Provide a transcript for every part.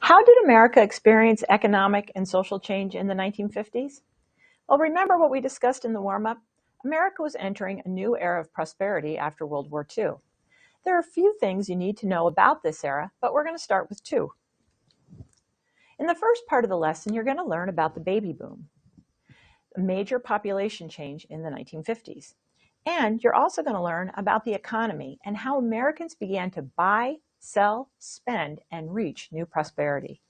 How did America experience economic and social change in the 1950s? Well, remember what we discussed in the warm-up? America was entering a new era of prosperity after World War II. There are a few things you need to know about this era, but we're going to start with two. In the first part of the lesson, you're going to learn about the baby boom, a major population change in the 1950s. And you're also going to learn about the economy and how Americans began to buy, sell, spend, and reach new prosperity.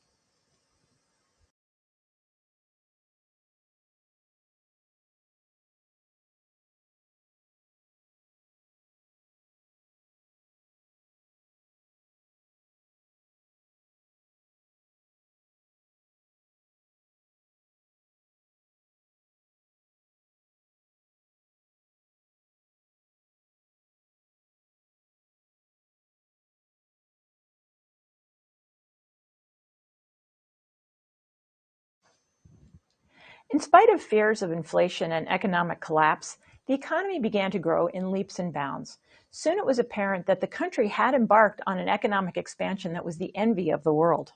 In spite of fears of inflation and economic collapse, the economy began to grow in leaps and bounds. Soon it was apparent that the country had embarked on an economic expansion that was the envy of the world.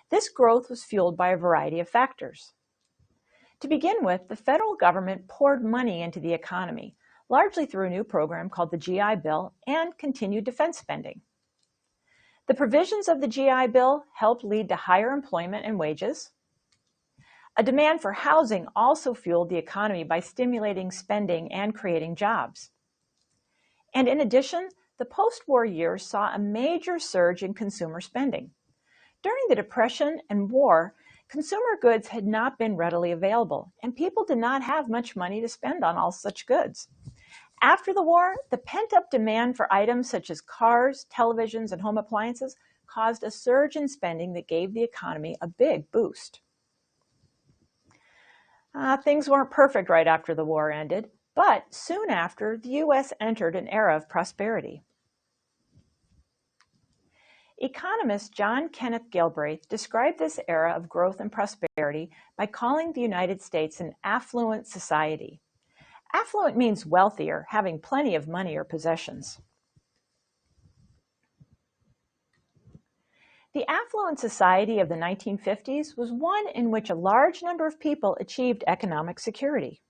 This growth was fueled by a variety of factors. To begin with, the federal government poured money into the economy, largely through a new program called the GI Bill and continued defense spending. The provisions of the GI Bill helped lead to higher employment and wages. A demand for housing also fueled the economy by stimulating spending and creating jobs. And in addition, the post-war years saw a major surge in consumer spending. During the Depression and war, consumer goods had not been readily available, and people did not have much money to spend on all such goods. After the war, the pent-up demand for items such as cars, televisions, and home appliances caused a surge in spending that gave the economy a big boost. Things weren't perfect right after the war ended, but soon after, the U.S. entered an era of prosperity. Economist John Kenneth Galbraith described this era of growth and prosperity by calling the United States an affluent society. Affluent means wealthier, having plenty of money or possessions. The affluent society of the 1950s was one in which a large number of people achieved economic security.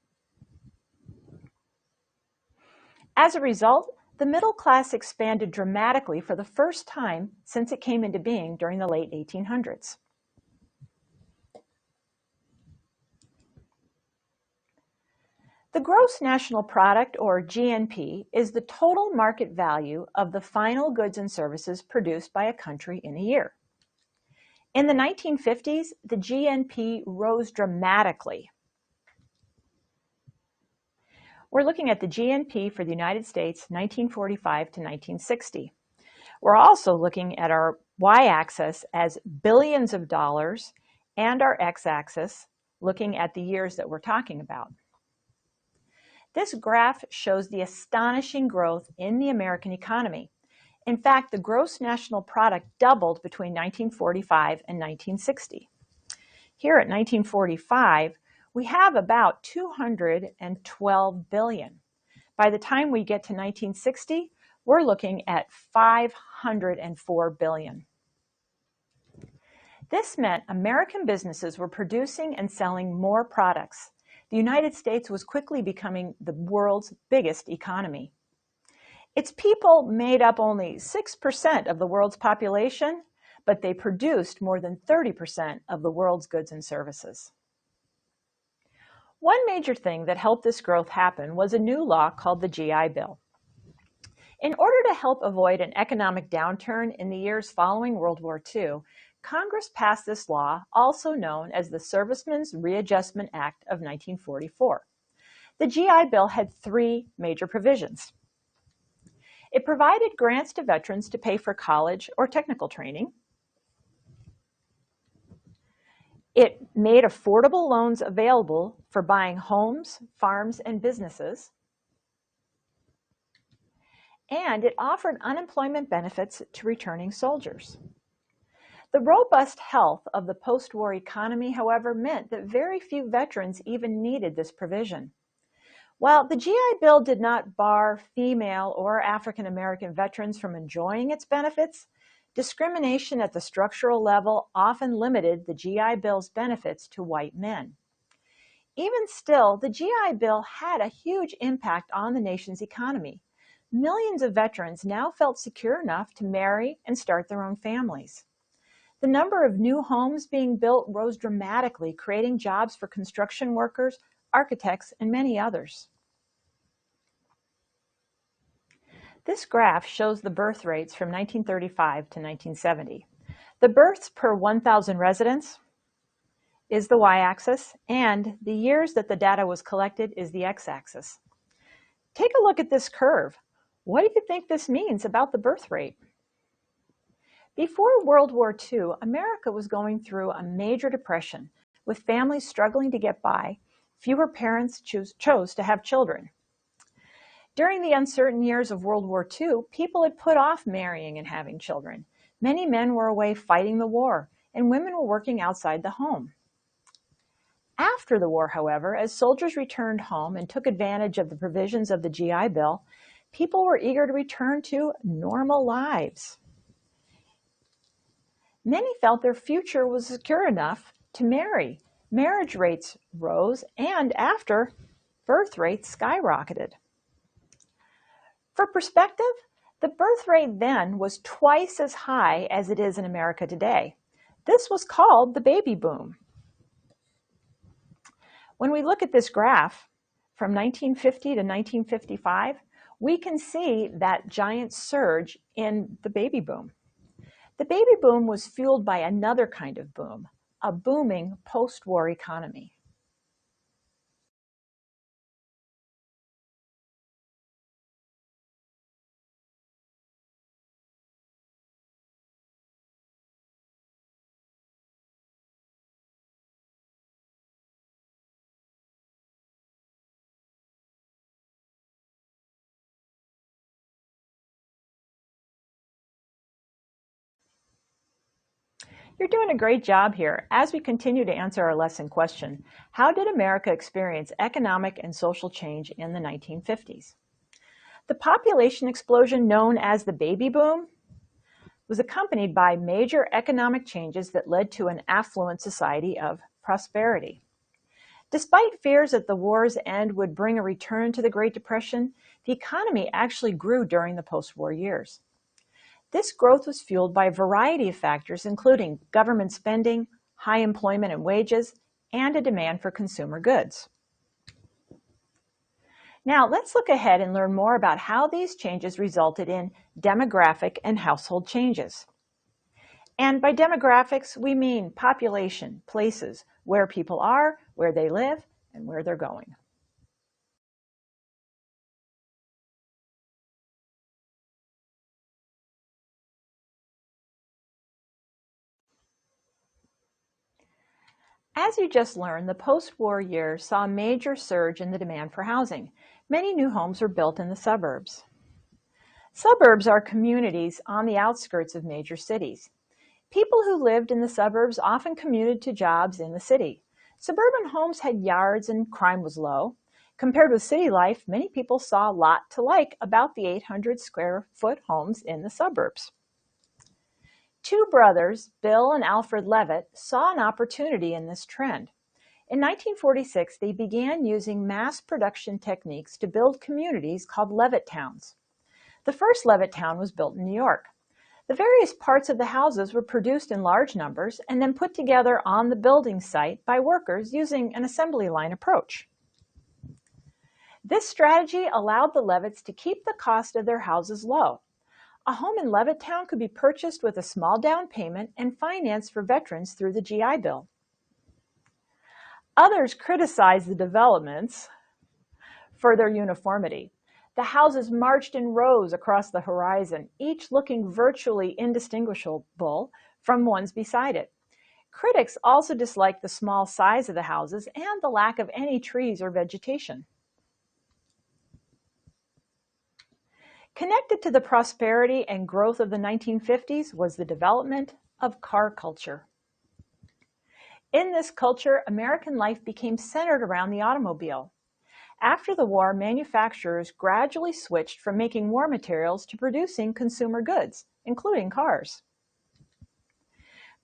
As a result, the middle class expanded dramatically for the first time since it came into being during the late 1800s. The gross national product, or GNP, is the total market value of the final goods and services produced by a country in a year. In the 1950s, the GNP rose dramatically. We're looking at the GNP for the United States 1945 to 1960. We're also looking at our y-axis as billions of dollars and our x-axis looking at the years that we're talking about. This graph shows the astonishing growth in the American economy. In fact, the gross national product doubled between 1945 and 1960. Here at 1945, we have about 212 billion. By the time we get to 1960, we're looking at 504 billion. This meant American businesses were producing and selling more products. The United States was quickly becoming the world's biggest economy. Its people made up only 6% of the world's population, but they produced more than 30% of the world's goods and services. One major thing that helped this growth happen was a new law called the GI Bill. In order to help avoid an economic downturn in the years following World War II, Congress passed this law, also known as the Servicemen's Readjustment Act of 1944. The GI Bill had three major provisions. It provided grants to veterans to pay for college or technical training. It made affordable loans available for buying homes, farms, and businesses. And it offered unemployment benefits to returning soldiers. The robust health of the post-war economy, however, meant that very few veterans even needed this provision. While the GI Bill did not bar female or African American veterans from enjoying its benefits, Discrimination at the structural level often limited the GI Bill's benefits to white men. Even still, the GI Bill had a huge impact on the nation's economy. Millions of veterans now felt secure enough to marry and start their own families. The number of new homes being built rose dramatically, creating jobs for construction workers, architects, and many others. This graph shows the birth rates from 1935 to 1970. The births per 1,000 residents is the y-axis, and the years that the data was collected is the x-axis. Take a look at this curve. What do you think this means about the birth rate? Before World War II, America was going through a major depression, with families struggling to get by. Fewer parents chose to have children. During the uncertain years of World War II, people had put off marrying and having children. Many men were away fighting the war, and women were working outside the home. After the war, however, as soldiers returned home and took advantage of the provisions of the GI Bill, people were eager to return to normal lives. Many felt their future was secure enough to marry. Marriage rates rose, and after, birth rates skyrocketed. For perspective, the birth rate then was twice as high as it is in America today. This was called the baby boom. When we look at this graph from 1950 to 1955, we can see that giant surge in the baby boom. The baby boom was fueled by another kind of boom, a booming post-war economy. You're doing a great job here. As we continue to answer our lesson question, how did America experience economic and social change in the 1950s? The population explosion known as the baby boom was accompanied by major economic changes that led to an affluent society of prosperity. Despite fears that the war's end would bring a return to the Great Depression, the economy actually grew during the post-war years. This growth was fueled by a variety of factors, including government spending, high employment and wages, and a demand for consumer goods. Now, let's look ahead and learn more about how these changes resulted in demographic and household changes. And by demographics, we mean population, places, where people are, where they live, and where they're going. As you just learned, the post-war years saw a major surge in the demand for housing. Many new homes were built in the suburbs. Suburbs are communities on the outskirts of major cities. People who lived in the suburbs often commuted to jobs in the city. Suburban homes had yards and crime was low. Compared with city life, many people saw a lot to like about the 800 square foot homes in the suburbs. Two brothers, Bill and Alfred Levitt, saw an opportunity in this trend. In 1946, they began using mass production techniques to build communities called Levittowns. The first Levitttown was built in New York. The various parts of the houses were produced in large numbers and then put together on the building site by workers using an assembly line approach. This strategy allowed the Levitts to keep the cost of their houses low. A home in Levittown could be purchased with a small down payment and financed for veterans through the GI Bill. Others criticized the developments for their uniformity. The houses marched in rows across the horizon, each looking virtually indistinguishable from ones beside it. Critics also disliked the small size of the houses and the lack of any trees or vegetation. Connected to the prosperity and growth of the 1950s was the development of car culture. In this culture, American life became centered around the automobile. After the war, manufacturers gradually switched from making war materials to producing consumer goods, including cars.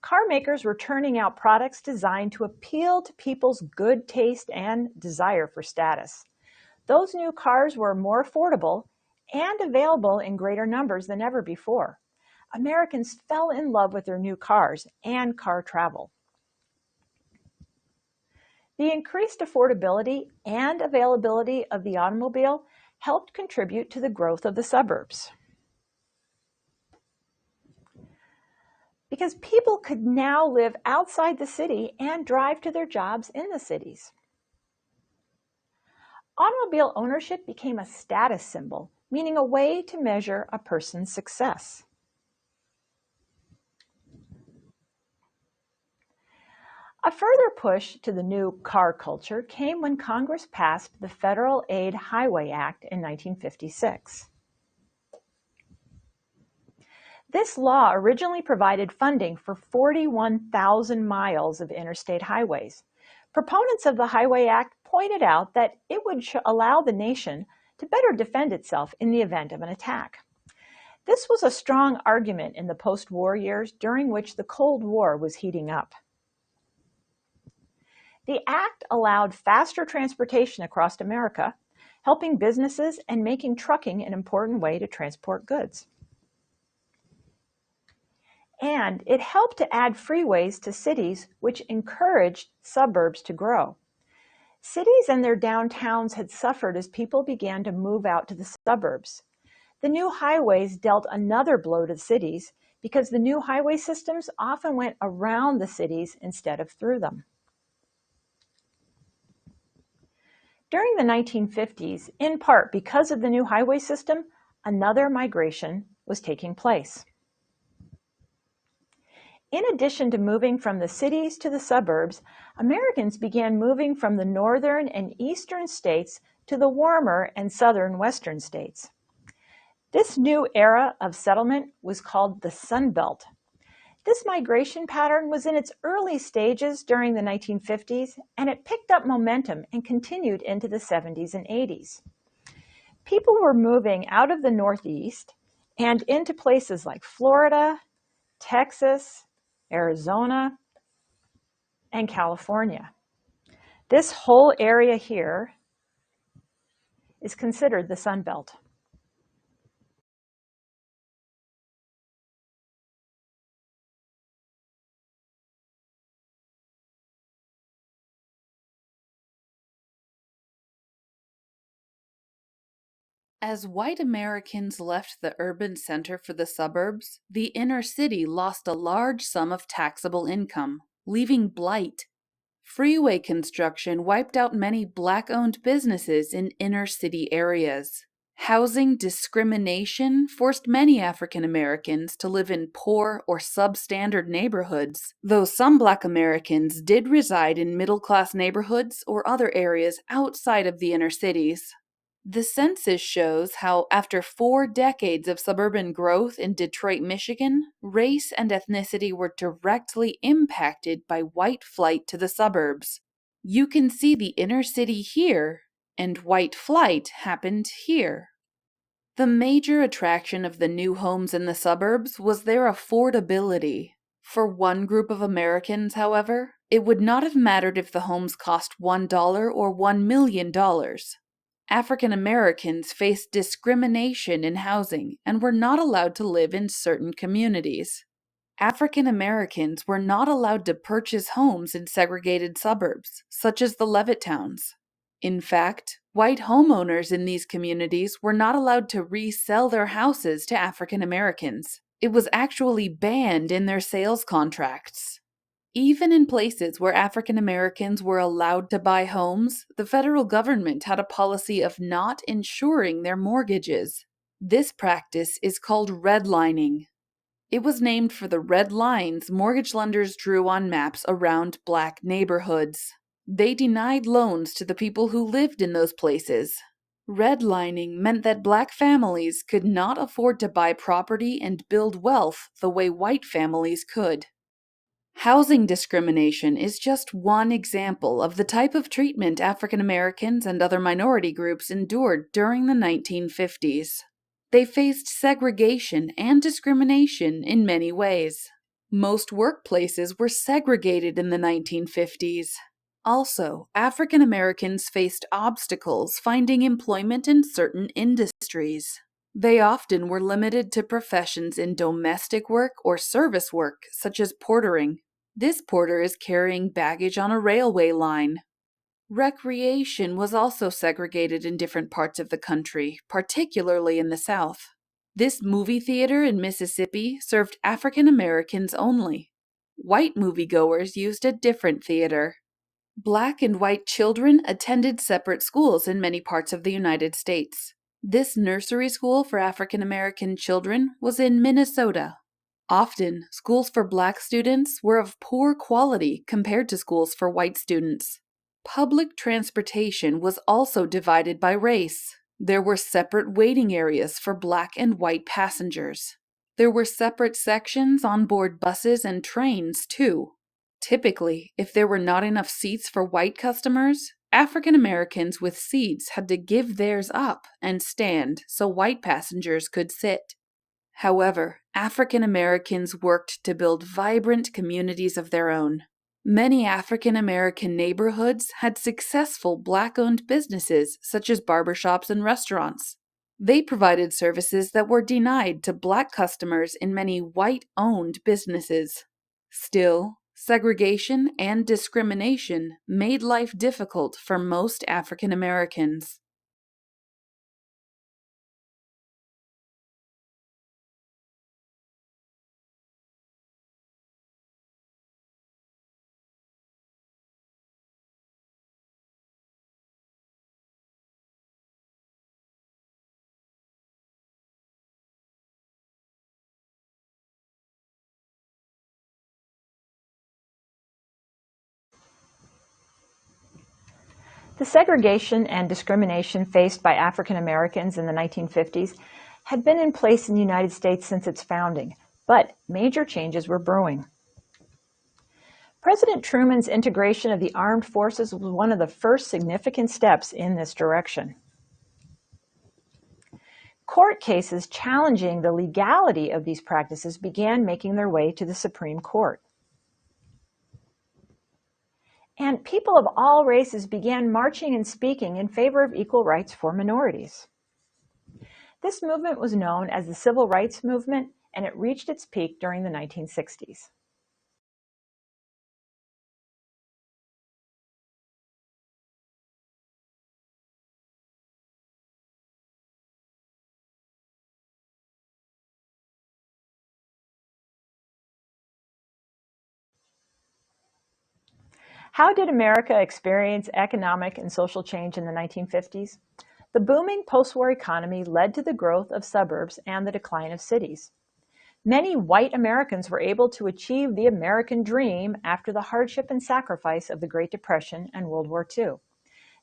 Car makers were turning out products designed to appeal to people's good taste and desire for status. Those new cars were more affordable and available in greater numbers than ever before. Americans fell in love with their new cars and car travel. The increased affordability and availability of the automobile helped contribute to the growth of the suburbs. Because people could now live outside the city and drive to their jobs in the cities. Automobile ownership became a status symbol, meaning a way to measure a person's success. A further push to the new car culture came when Congress passed the Federal Aid Highway Act in 1956. This law originally provided funding for 41,000 miles of interstate highways. Proponents of the Highway Act pointed out that it would allow the nation to better defend itself in the event of an attack. This was a strong argument in the post-war years during which the Cold War was heating up. The act allowed faster transportation across America, helping businesses and making trucking an important way to transport goods. And it helped to add freeways to cities, which encouraged suburbs to grow. Cities and their downtowns had suffered as people began to move out to the suburbs. The new highways dealt another blow to cities because the new highway systems often went around the cities instead of through them. During the 1950s, in part because of the new highway system, another migration was taking place. In addition to moving from the cities to the suburbs, Americans began moving from the northern and eastern states to the warmer and southern western states. This new era of settlement was called the Sun Belt. This migration pattern was in its early stages during the 1950s, and it picked up momentum and continued into the 70s and 80s. People were moving out of the Northeast and into places like Florida, Texas, Arizona, and California. This whole area here is considered the Sun Belt. As white Americans left the urban center for the suburbs, the inner city lost a large sum of taxable income, leaving blight. Freeway construction wiped out many black-owned businesses in inner city areas. Housing discrimination forced many African Americans to live in poor or substandard neighborhoods, though some Black Americans did reside in middle-class neighborhoods or other areas outside of the inner cities. The census shows how, after 4 decades of suburban growth in Detroit, Michigan, race and ethnicity were directly impacted by white flight to the suburbs. You can see the inner city here, and white flight happened here. The major attraction of the new homes in the suburbs was their affordability. For one group of Americans, however, it would not have mattered if the homes cost $1 or $1 million. African Americans faced discrimination in housing and were not allowed to live in certain communities. African Americans were not allowed to purchase homes in segregated suburbs, such as the Levittowns. In fact, white homeowners in these communities were not allowed to resell their houses to African Americans. It was actually banned in their sales contracts. Even in places where African Americans were allowed to buy homes, the federal government had a policy of not insuring their mortgages. This practice is called redlining. It was named for the red lines mortgage lenders drew on maps around Black neighborhoods. They denied loans to the people who lived in those places. Redlining meant that Black families could not afford to buy property and build wealth the way white families could. Housing discrimination is just one example of the type of treatment African Americans and other minority groups endured during the 1950s. They faced segregation and discrimination in many ways. Most workplaces were segregated in the 1950s. Also, African Americans faced obstacles finding employment in certain industries. They often were limited to professions in domestic work or service work, such as portering. This porter is carrying baggage on a railway line. Recreation was also segregated in different parts of the country, particularly in the South. This movie theater in Mississippi served African Americans only. White moviegoers used a different theater. Black and white children attended separate schools in many parts of the United States. This nursery school for African American children was in Minnesota. Often, schools for black students were of poor quality compared to schools for white students. Public transportation was also divided by race. There were separate waiting areas for black and white passengers. There were separate sections on board buses and trains, too. Typically, if there were not enough seats for white customers, African Americans with seats had to give theirs up and stand so white passengers could sit. However, African Americans worked to build vibrant communities of their own. Many African American neighborhoods had successful black owned businesses such as barbershops and restaurants. They provided services that were denied to black customers in many white owned businesses. Still, segregation and discrimination made life difficult for most African Americans. The segregation and discrimination faced by African Americans in the 1950s had been in place in the United States since its founding, but major changes were brewing. President Truman's integration of the armed forces was one of the first significant steps in this direction. Court cases challenging the legality of these practices began making their way to the Supreme Court. And people of all races began marching and speaking in favor of equal rights for minorities. This movement was known as the Civil Rights Movement, and it reached its peak during the 1960s. How did America experience economic and social change in the 1950s? The booming post-war economy led to the growth of suburbs and the decline of cities. Many white Americans were able to achieve the American dream after the hardship and sacrifice of the Great Depression and World War II.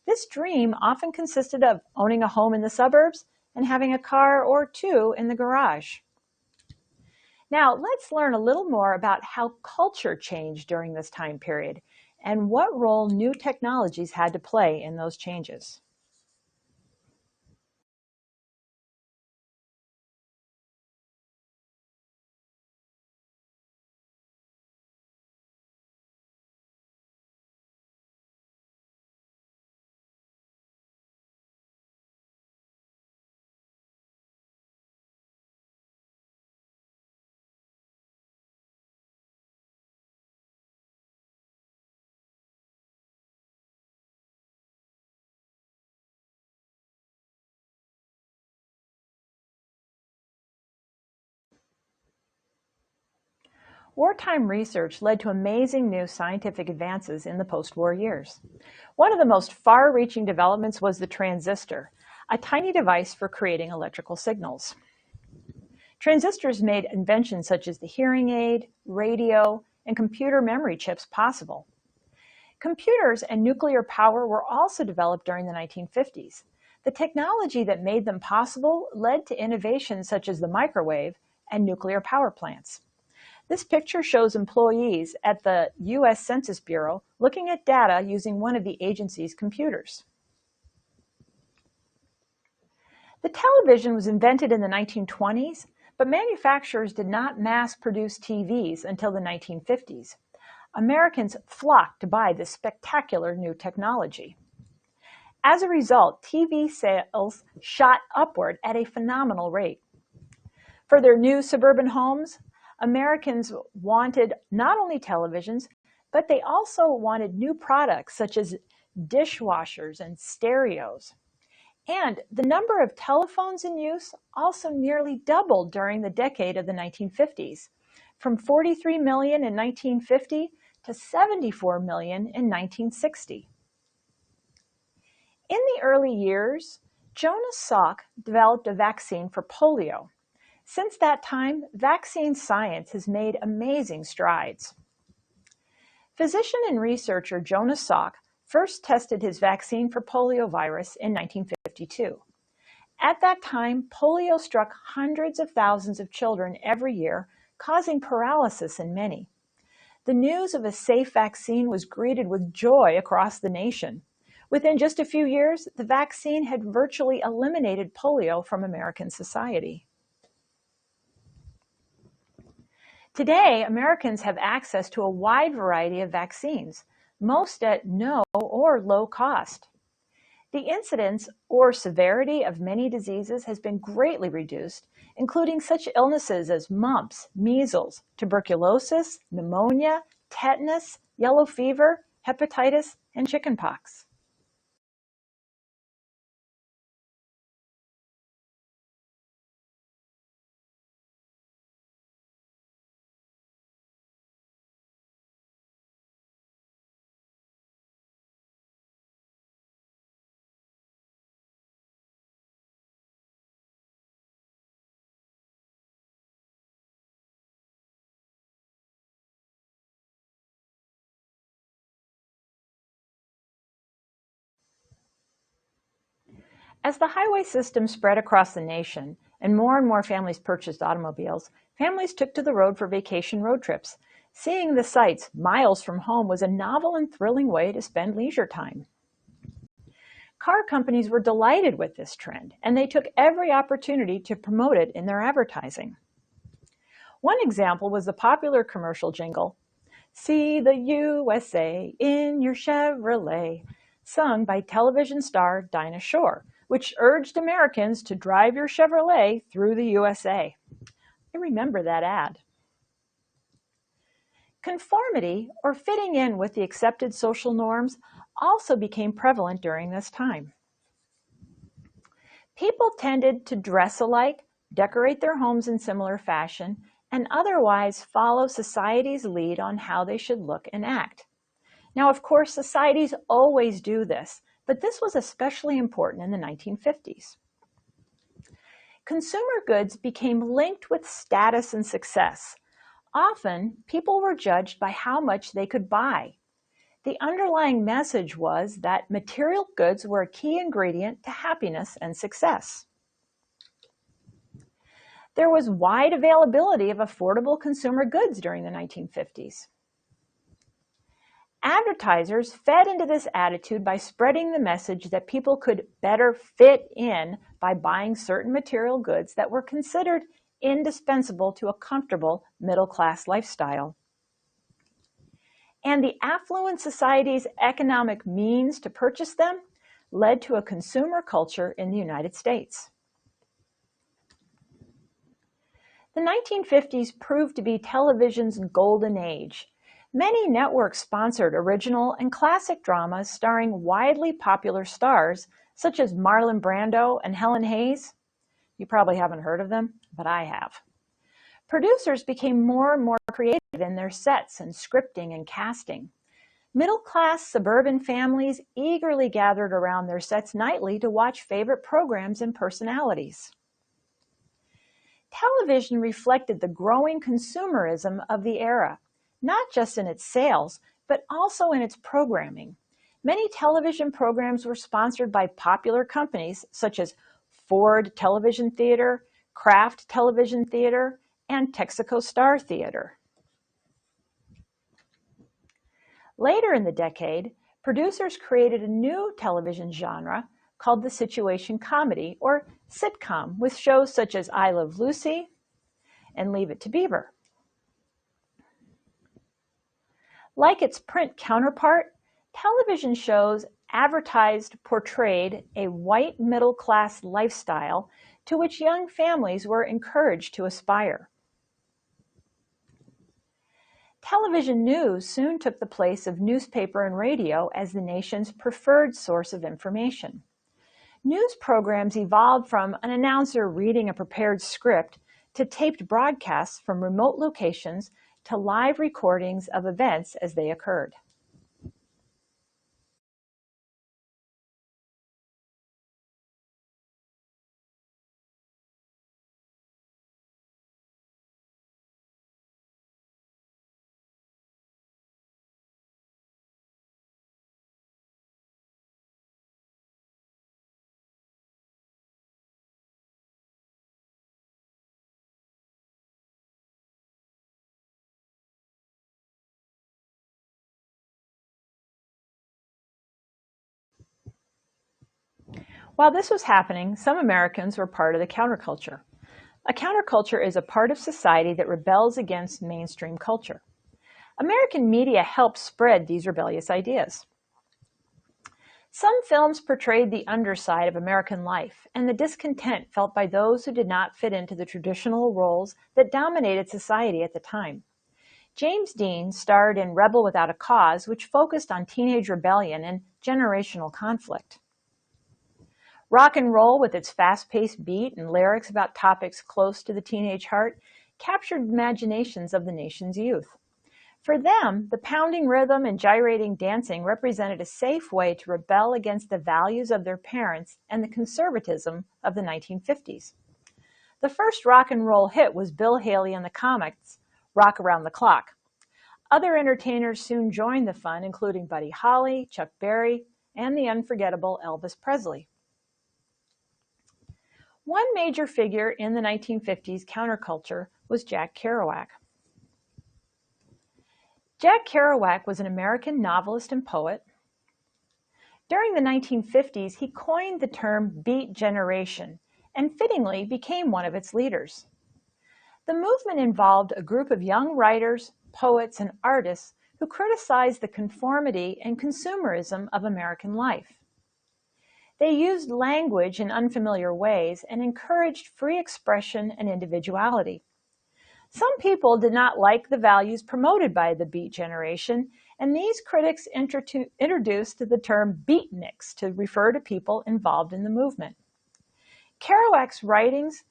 This dream often consisted of owning a home in the suburbs and having a car or two in the garage. Now, let's learn a little more about how culture changed during this time period and what role new technologies had to play in those changes. Wartime research led to amazing new scientific advances in the post-war years. One of the most far-reaching developments was the transistor, a tiny device for creating electrical signals. Transistors made inventions such as the hearing aid, radio, and computer memory chips possible. Computers and nuclear power were also developed during the 1950s. The technology that made them possible led to innovations such as the microwave and nuclear power plants. This picture shows employees at the U.S. Census Bureau looking at data using one of the agency's computers. The television was invented in the 1920s, But manufacturers did not mass produce TVs until the 1950s. Americans flocked to buy this spectacular new technology. As a result, TV sales shot upward at a phenomenal rate. For their new suburban homes, Americans wanted not only televisions, but they also wanted new products such as dishwashers and stereos. And the number of telephones in use also nearly doubled during the decade of the 1950s, from 43 million in 1950 to 74 million in 1960. In the early years, Jonas Salk developed a vaccine for polio. Since that time, vaccine science has made amazing strides. Physician and researcher Jonas Salk first tested his vaccine for poliovirus in 1952. At that time, polio struck hundreds of thousands of children every year, causing paralysis in many. The news of a safe vaccine was greeted with joy across the nation. Within just a few years, the vaccine had virtually eliminated polio from American society. Today, Americans have access to a wide variety of vaccines, most at no or low cost. The incidence or severity of many diseases has been greatly reduced, including such illnesses as mumps, measles, tuberculosis, pneumonia, tetanus, yellow fever, hepatitis, and chickenpox. As the highway system spread across the nation and more families purchased automobiles, families took to the road for vacation road trips. Seeing the sights miles from home was a novel and thrilling way to spend leisure time. Car companies were delighted with this trend, and they took every opportunity to promote it in their advertising. One example was the popular commercial jingle, "See the USA in your Chevrolet," sung by television star Dinah Shore, which urged Americans to drive your Chevrolet through the USA. I remember that ad. Conformity, or fitting in with the accepted social norms, also became prevalent during this time. People tended to dress alike, decorate their homes in similar fashion, and otherwise follow society's lead on how they should look and act. Now, of course, societies always do this, but this was especially important in the 1950s. Consumer goods became linked with status and success. Often, people were judged by how much they could buy. The underlying message was that material goods were a key ingredient to happiness and success. There was wide availability of affordable consumer goods during the 1950s. Advertisers fed into this attitude by spreading the message that people could better fit in by buying certain material goods that were considered indispensable to a comfortable middle-class lifestyle. And the affluent society's economic means to purchase them led to a consumer culture in the United States. The 1950s proved to be television's golden age. Many networks sponsored original and classic dramas starring widely popular stars such as Marlon Brando and Helen Hayes. You probably haven't heard of them, but I have. Producers became more and more creative in their sets and scripting and casting. Middle-class suburban families eagerly gathered around their sets nightly to watch favorite programs and personalities. Television reflected the growing consumerism of the era, not just in its sales, but also in its programming. Many television programs were sponsored by popular companies such as Ford Television Theater, Kraft Television Theater, and Texaco Star Theater. Later in the decade, producers created a new television genre called the situation comedy, or sitcom, with shows such as I Love Lucy, and Leave It to Beaver. Like its print counterpart, television shows portrayed a white middle-class lifestyle to which young families were encouraged to aspire. Television news soon took the place of newspaper and radio as the nation's preferred source of information. News programs evolved from an announcer reading a prepared script to taped broadcasts from remote locations to live recordings of events as they occurred. While this was happening, some Americans were part of the counterculture. A counterculture is a part of society that rebels against mainstream culture. American media helped spread these rebellious ideas. Some films portrayed the underside of American life and the discontent felt by those who did not fit into the traditional roles that dominated society at the time. James Dean starred in Rebel Without a Cause, which focused on teenage rebellion and generational conflict. Rock and roll, with its fast-paced beat and lyrics about topics close to the teenage heart, captured imaginations of the nation's youth. For them, the pounding rhythm and gyrating dancing represented a safe way to rebel against the values of their parents and the conservatism of the 1950s. The first rock and roll hit was Bill Haley and the Comets' Rock Around the Clock. Other entertainers soon joined the fun, including Buddy Holly, Chuck Berry, and the unforgettable Elvis Presley. One major figure in the 1950s counterculture was Jack Kerouac. Jack Kerouac was an American novelist and poet. During the 1950s, he coined the term Beat Generation and fittingly became one of its leaders. The movement involved a group of young writers, poets, and artists who criticized the conformity and consumerism of American life. They used language in unfamiliar ways and encouraged free expression and individuality. Some people did not like the values promoted by the Beat Generation, and these critics introduced the term beatniks to refer to people involved in the movement. Kerouac's writings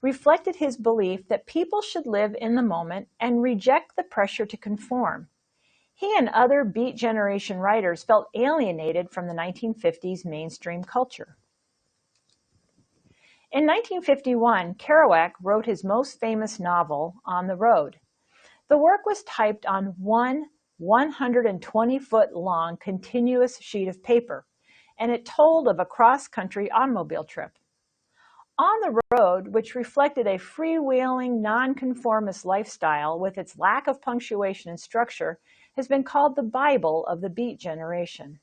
reflected his belief that people should live in the moment and reject the pressure to conform. He and other Beat Generation writers felt alienated from the 1950s mainstream culture. In 1951, Kerouac wrote his most famous novel, On the Road. The work was typed on one 120-foot-long continuous sheet of paper, and it told of a cross-country automobile trip. On the Road, which reflected a freewheeling, nonconformist lifestyle with its lack of punctuation and structure, has been called the Bible of the Beat Generation.